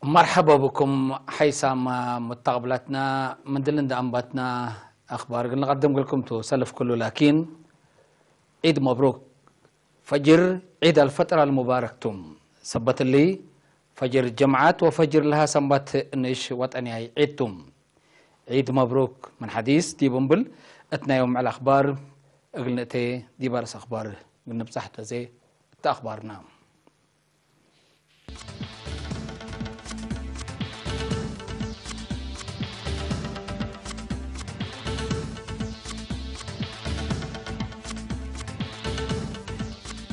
مرحبا بكم حيثما متقبلتنا من دلند أنباتنا أخبار قلنا نقدم لكم سلف كله لكن عيد مبروك فجر عيد الفطر المباركتم سبت اللي فجر الجمعات وفجر لها سنبات نش وطني عيدتم عيد مبروك من حديث دي بنبل اتنا يوم على الأخبار قلنا دي بارس أخبار قلنا بصحت زي أخبارنا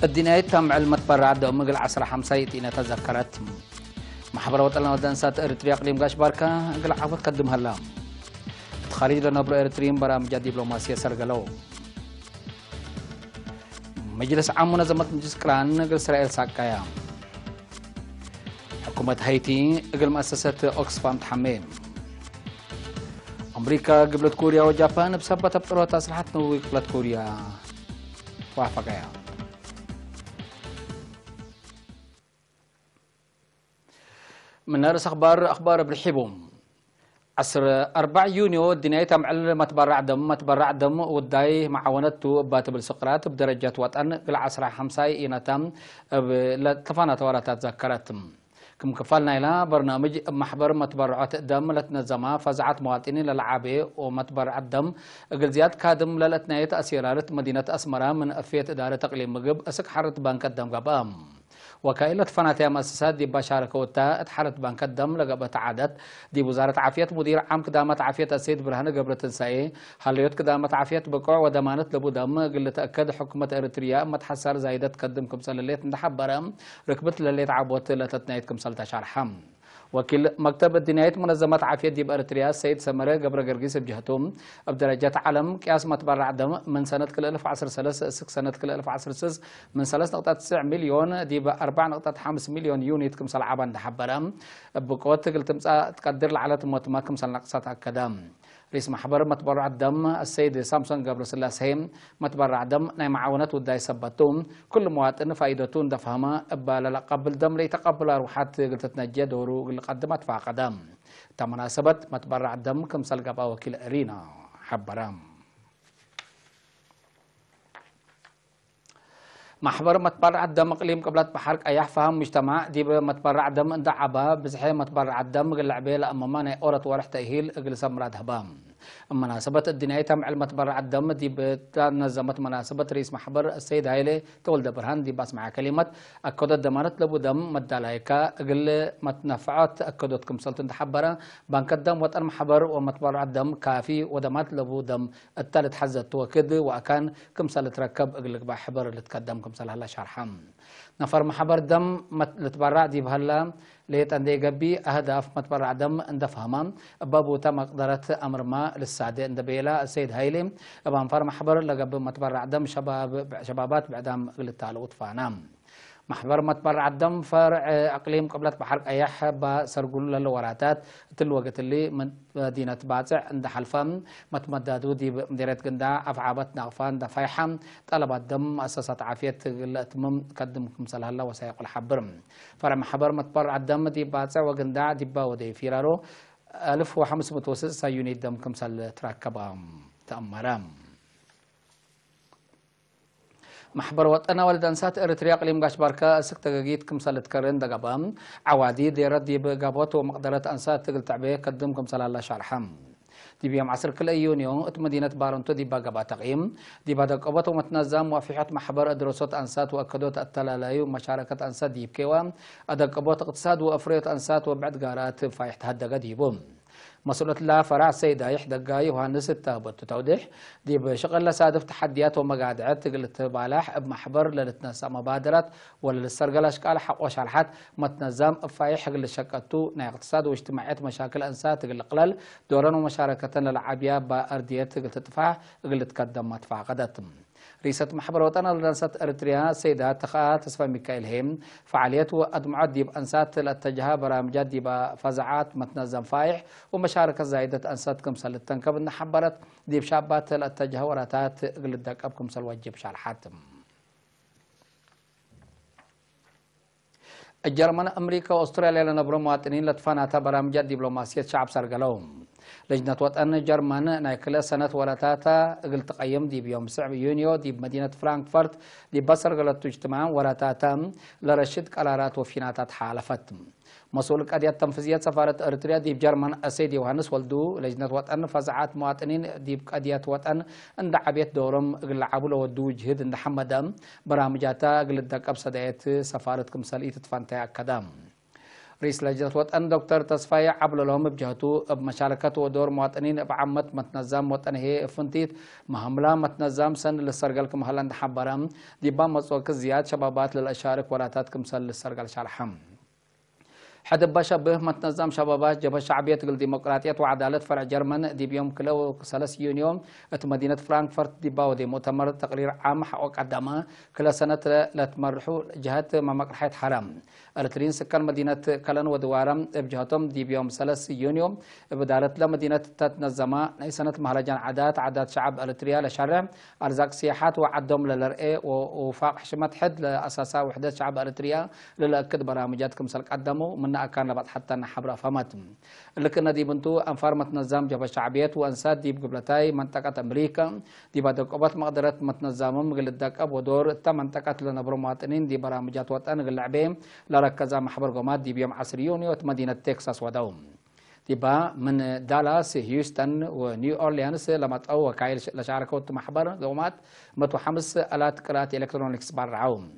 الدنيا تم علمت برا عدو مقل 10 إنا تذكرت محبر وطلنا ودنسات إريتريا قليم قاش باركا قل عفت قدم هلا تخارج لنا برو إريتريم برا مجال دبلوماسية سرقلو مجلس عام منظمة مجلس كران قل إسرائيل ساكايا حكومة هايتي قل مؤسسة أوكسفام تحميم أمريكا قبلت كوريا وجابان بسبب تبطروا تصريحات نووي قبلت كوريا وافقايا من نرس أخبار بالحبوم 4 يونيو الدنيا معلم متبرع دم وداي معاونته بات بالسقراط بدرجة وطن قل 15 إنتم لتفانا توارات تذكرتم كم كفالنا إلى برنامج محبر متبرعات دم لتنظمها فزعت مواطنين للعابة ومتبرع الدم قل زياد كادم للتناية أسيرارة مدينة أسمرة من أفية إدارة تقليم مقب أسك حرة بانك الدم قبام وكائلة فناتيا مؤسسات دي بشارك وتا اتحرت بانك الدم لقبت عادت دي وزارة عافية مدير عام قدامة عافية السيد برهان قبل تنسائي حليوت قدامة عافية بقوع ودمانة لبو دم قل تأكد حكومة إريتريا متحسر زايدة تقدم كمسال الليت نحبرم ركبت الليت عبوت لتتنايت كمسال تشارحم وكيل مكتب الدنيات منظمة عافية دي بأريتريا السيد سمرة قبر قرقيس بجهتهم بدرجات علم قياس متبرع دم من سنة كل 1010 سنة كل 1010 من 3.9 مليون دي ب 4.5 مليون يونت كمسال عبان دحبرم بقوة قلت تقدر لعلى تموتما كمسال نقصات أكدام رئيس محبر متبرع الدم السيد سامسون قبر سلاسهم متبرع دم ناي معاونات وداي سبتون كل مواطن فائدتون دفهما أبالا لقبل دم ليتقبل روحات قلت تنجي دورو اللي قدمت فاقدام تمناسبة متبرع الدم كمسال قبا وكيل أرينا حبرام محبر متبرع الدم قليم قبلت بحرك أيح فهم مجتمع دي متبرع الدم اندعبا بزحي متبرع الدم قل عبيلة أماماني أورت ورح تأهيل قل سمرات هبام مناسبة الدنيا تم علم متبرع الدم دي بتنظمت مناسبة رئيس محبر السيد هايلي تولد برهان دي بس مع كلمة أكدت دمانت لبو دم مدالايكا قل متنفعات أكدت كمسلطن تحبرا بانك الدم وطن محبر ومتبرع الدم كافي ودمات لبو دم التالت حزت وكد وأكان كمسل تركب قل بحبر اللي تقدم كمسل هلا شرحم نفر محبر دم لتبرع دي بهلا ليت عندي جبي أهداف متبرع دم اندفهمام بابو تم قدرت أمر ما للسعادة عند بيلا السيد هايلي أبان فر محبر لقب متبرع دم شبابات بعدام قل التعلق فانام محبر متبرع الدم فرع أقليم قبلت بحرق أيح بسرقل للوراتات الوقت اللي من مدينة باتع عند حلفان متمددو دي مديرة قندا أفعابت نغفان دفايحة طلبات دم مؤسسة عافية الأتمم قدم كمسال هلا وسيق الحبر فرع محبر متبرع الدم دي باتع وقندا دي باودي فيرارو 1506 يونيت دم كمسال تراكبام تأمرام محبر وطنا والدنسات إريتريا قليم قاش باركا سكتاقيت كمسال تكرين دقبام عوادي دي رد دي بقابوت ومقدرات أنسات تقل تعبيه قدم كمسال الله شارحم دي بيام عصر كل يونيو ات مدينة بارنتو دي باقبا تقييم دي بعد قبط ومتنظم وافحات محبر دراسات أنسات وأكدوت التلالاي ومشاركة أنسات دي بكيوا أدق قبط اقتصاد وأفريت أنسات وبعد قارات فايحت هدقا ديبوم مسؤولة الله فرع سيدة يحدى جاي وهندسة تابوت توضيح دي بشغل لسادف تحديات ومقاعدات قلت بالاح بمحبر للتنسى مبادرات ولا للسرقل اشكال حق وشرحات متنظم فايح قل شكتو نا اقتصاد واجتماعيات مشاكل انسات قل قلل دوران ومشاركة للعبية بارديات قلت تدفع قلت تقدم مدفع قدتم رئيسة محبر وطن لنسات إريتريا سيدات تخا تسفى ميكائيل هيم فعاليات وأدمعات ديب أنسات الاتجاه برامجات ديب فزعات متنظم فايح ومشاركة زايدة أنسات كمسل التنكب حبرت ديب شابات الاتجاه وراتات قل الدقاب كمسل وجب شارحاتم الجرمن أمريكا وأستراليا لنبرم مواطنين لتفانات برامج دبلوماسية شعب سرقلهم لجنة وطن جرمن نايكلا سنة وراتاتا قلت قيم دي بيوم 7 يونيو دي بمدينة فرانكفورت دي بصر قلت اجتماع وراتاتا لرشد قرارات وفيناتات حالفت مسؤول قضية تنفيذية سفارة أريتريا دي بجرمن أسيد يوهانس ولدو لجنة وطن فزعات مواطنين دي بقضية وطن عند عبيت دورم قل عبولو ودو جهد عند حمدام برامجاتا قل الدقب صدايت سفارة كمسالية تفانتها أكدام رئيس لجنة وطن دكتور تصفايا عبل لهم بجهته بمشاركة ودور مواطنين بعمت متنظم وطن هي فنتيت مهملا متنظم سن للسرقل كمهلان حبرام دي بام مصوك زياد شبابات للأشارك وراتات كمسل للسرقل شارحم حدب بشبه متنظم شبابات جبهة شعبية الديمقراطية وعدالة فرع جرمن دي بيوم كلو 3 يونيو ات مدينة فرانكفورت دي باو دي مؤتمر تقرير عام حقوق قدامة كل سنة لا تمرحوا جهات ما مقرحية حرام أرترين سكان مدينة كلن ودوارم بجهتهم دي بيوم 3 يونيو بدالة لمدينة تتنظمة أي سنة مهرجان عادات شعب أرتريا لشرع أرزاق سياحات وعدهم للرئي وفاق حشمت حد لأساسا وحدة شعب أرتريا للأكد برامجات كمسل قدموا من أكان لبعض حتى نحبر فماتم لكن دي بنتو أنفار متنظم جبهة شعبية وأنساد دي بقبلتاي منطقة أمريكا دي بعد قبط مقدرة متنظمهم قل الدقب ودور تا منطقة لنبر مواطنين دي برامجات وطن قل لعبين لركزا محبر قومات دي بيوم 10 يونيو مدينة تكساس ودوم تبا من دالاس هيوستن ونيو أورليانس لما تقو وكايل لشاركوت محبر قومات متو 5 آلات قراءة إلكترونيكس برعوم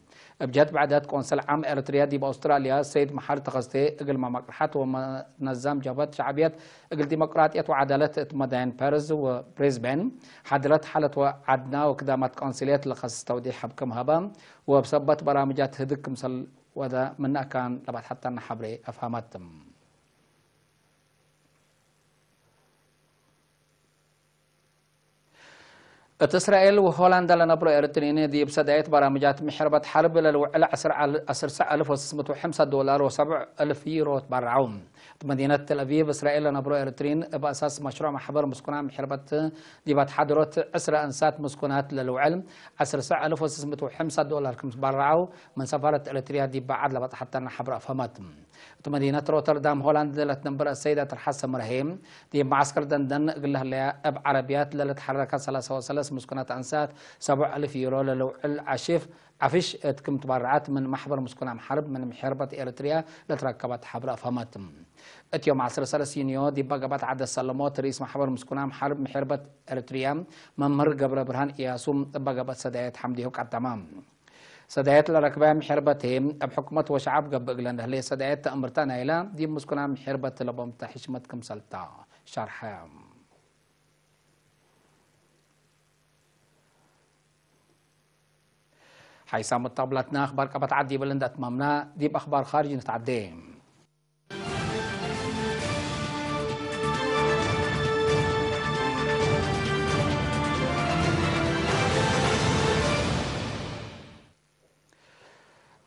بجد بعدات قنصل عام إريتريا دي بأستراليا سيد محر تغستي اقل ما مقرحات ومنظم جبهة شعبية اقل ديمقراطية وعدالة مدين باريس وبريسبين حضرت حالة وعدنا وكدامات قنصليات لخص توضيح بكم هبا وبسبت برامجات هدك مسل وذا منا كان لبعض حتى نحبري أفهمتم إسرائيل وهولندا لنبرو إريتريني دي بسداية برامجات محربة حرب للوعل عسر ساعة $1,605 و7,000 يورو تبرعوم مدينة تل أبيب إسرائيل لنبرو إريترين بأساس مشروع محبر مسكونات محربة دي بتحضرت أسر أنسات مسكونات للوعل عسر ساعة $1,605 كم تبرعوا من سفارة إريتريا دي بعد لبط حتى نحبر أفهمت مدينة روتردام هولندا لتنبر السيدة الحسن مرهيم دي معسكر دندن قال لها لها أب عربيات لتحركت 3 مسكونات أنسات 7,000 يورو للوعل عشيف عفش تكم تبرعات من محبر مسكونات حرب من محربة إريتريا لتركبت حبر أفهمت اتيوم 10 يونيو دي بقبت عدد السلامات رئيس محبر مسكونام حرب محربة إريتريا ممر قبر برهان إياسوم بقبت سدايات حمدي هوك التمام سدايات لركبها محربتهم بحكومة وشعب قبل إغلان هلي سدايات أمرتان إلى دي مسكونام محربة لبام تحشمتكم سلطة شرحها حيث مطابلتنا أخبار كبت عدي بلندة ممنا دي بأخبار خارج نتعديم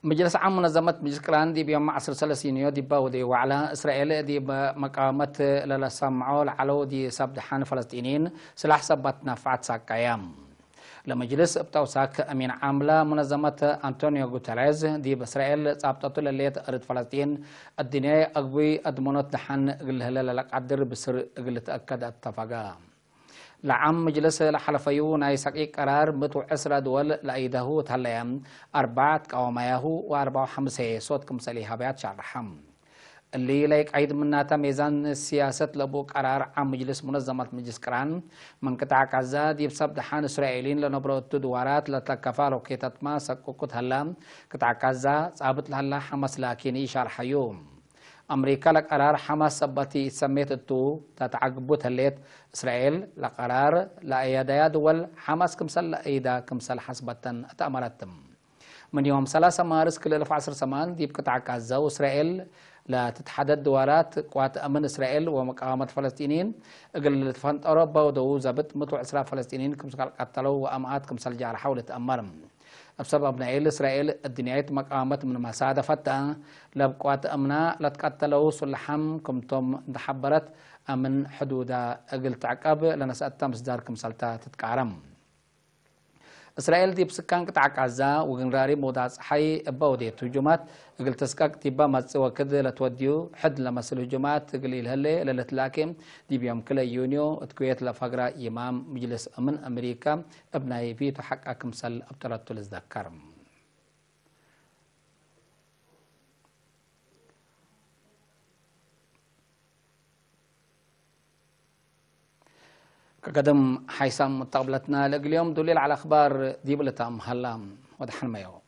مجلس عام منظمة مجلس كران دي بيوم 10 يونيو دي باودي وعلى إسرائيل دي بمقامة للسمعول على دي سبدحان فلسطينيين سلاح سبت نفعت ساكايام لمجلس بتوساك أمين عاملة منظمة أنطونيو غوتيريز دي بإسرائيل صابتة لليت أرض فلسطين الدنيا أقوي أدمونت دحن قلها لك عدر بسر قل تأكد اتفاقا لعام مجلس لحلفيو نايساقي قرار 110 دول لأيده تهليم 4 قواميه و54 صوت كمسالي هبيات شرحم اللي لايك عيد مناتا ميزان السياسة لبو قرار عام مجلس منظمة مجلس كران من قطع غزة دي بسبب دحان إسرائيلين لنبرو التدوارات لتلكفا روكيتات ما سكوكت هلا قطع غزة صابت لهلا حماس لكني شرح يوم أمريكا لقرار حماس سبتي سميت التو تتعقبوت هليت إسرائيل لقرار لأياديا دول حماس كمسل لأيدا كمسل حسبتن تأمرتم من يوم 3 مارس كل 10 دي بقطع غزة وإسرائيل لا تتحدد دوارات قوات أمن إسرائيل ومقاومة فلسطينيين قل فانت أوروبا ودو زبط 110 فلسطينيين كمسل قتلوا وأمعات كمسل جارحة ولتأمرم بسبب نائل إسرائيل الدنيا مقامت من مساعدة فتاة لبقوات أمنا لتقتلوا صلحم كمتم تحبرت من حدود أقل تعقب لنسأت مصدار كمسلتا تتكارم إسرائيل دي بسكان قطع غزة وغنراري موضع صحي باوديت هجومات قل تسكاك تيبا ماتسوا كده لتوديو حد لما سل هجومات قليل هلي للتلاكم دي بيوم كلا يونيو تكويت لفقرة إمام مجلس أمن أمريكا ابناي فيتو حق أكمسل أبطلت تلزدكرم كقدم حيسام متقبلتنا اليوم دليل على أخبار ديبلتام هلام ودحن مايو